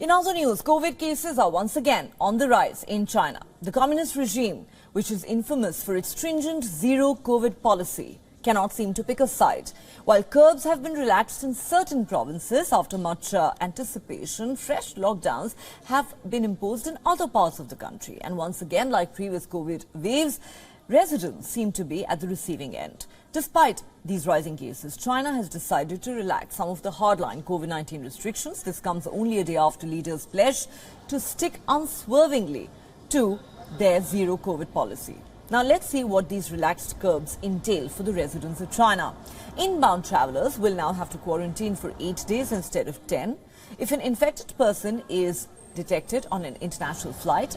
In other news, COVID cases are once again on the rise in China. The communist regime, which is infamous for its stringent zero-COVID policy, cannot seem to pick a side. While curbs have been relaxed in certain provinces after much anticipation, fresh lockdowns have been imposed in other parts of the country. And once again, like previous COVID waves, residents seem to be at the receiving end. Despite these rising cases, China has decided to relax some of the hardline COVID-19 restrictions. This comes only a day after leaders pledged to stick unswervingly to their zero COVID policy. Now let's see what these relaxed curbs entail for the residents of China. Inbound travelers will now have to quarantine for 8 days instead of 10. If an infected person is detected on an international flight,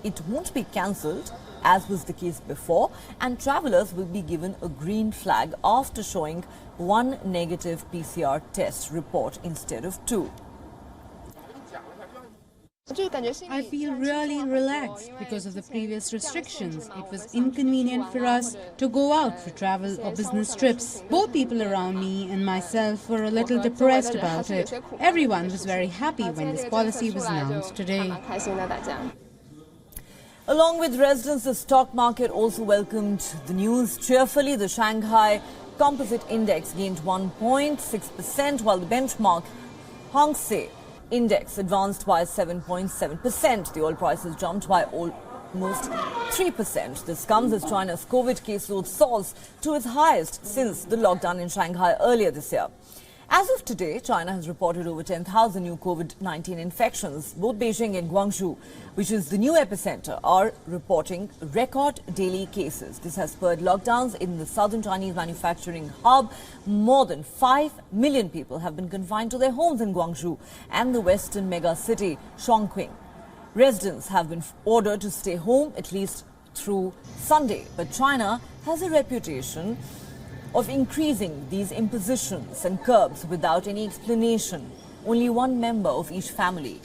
it won't be cancelled, as was the case before, and travelers will be given a green flag after showing one negative PCR test report instead of 2. I feel really relaxed because of the previous restrictions. It was inconvenient for us to go out for travel or business trips. Both people around me and myself were a little depressed about it. Everyone was very happy when this policy was announced today. Along with residents, the stock market also welcomed the news cheerfully. The Shanghai Composite Index gained 1.6%, while the benchmark Hang Seng Index advanced by 7.7%. The oil prices jumped by almost 3%. This comes as China's COVID caseload soars to its highest since the lockdown in Shanghai earlier this year. As of today, China has reported over 10,000 new COVID-19 infections. Both Beijing and Guangzhou, which is the new epicenter, are reporting record daily cases. This has spurred lockdowns in the southern Chinese manufacturing hub. More than 5 million people have been confined to their homes in Guangzhou and the western mega city, Chongqing. Residents have been ordered to stay home at least through Sunday. But China has a reputation of increasing these impositions and curbs without any explanation. Only one member of each family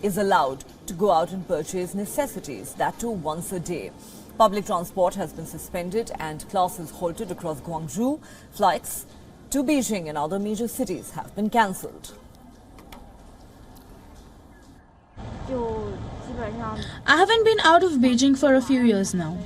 is allowed to go out and purchase necessities, that too once a day. Public transport has been suspended and classes halted across Guangzhou. Flights to Beijing and other major cities have been cancelled. I haven't been out of Beijing for a few years now,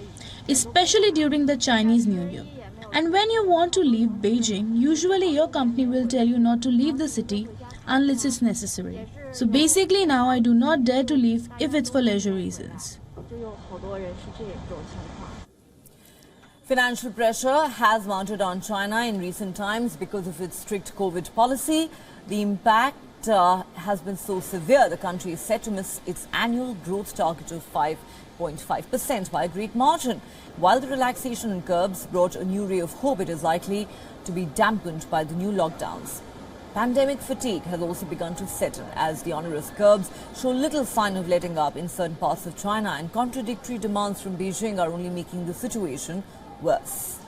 especially during the Chinese New Year. And when you want to leave Beijing, usually your company will tell you not to leave the city unless it's necessary. So basically now I do not dare to leave if it's for leisure reasons. Financial pressure has mounted on China in recent times because of its strict COVID policy. The impact has been so severe, the country is set to miss its annual growth target of 5.5% by a great margin. While the relaxation in curbs brought a new ray of hope, it is likely to be dampened by the new lockdowns. Pandemic fatigue has also begun to set in as the onerous curbs show little sign of letting up in certain parts of China, and contradictory demands from Beijing are only making the situation worse.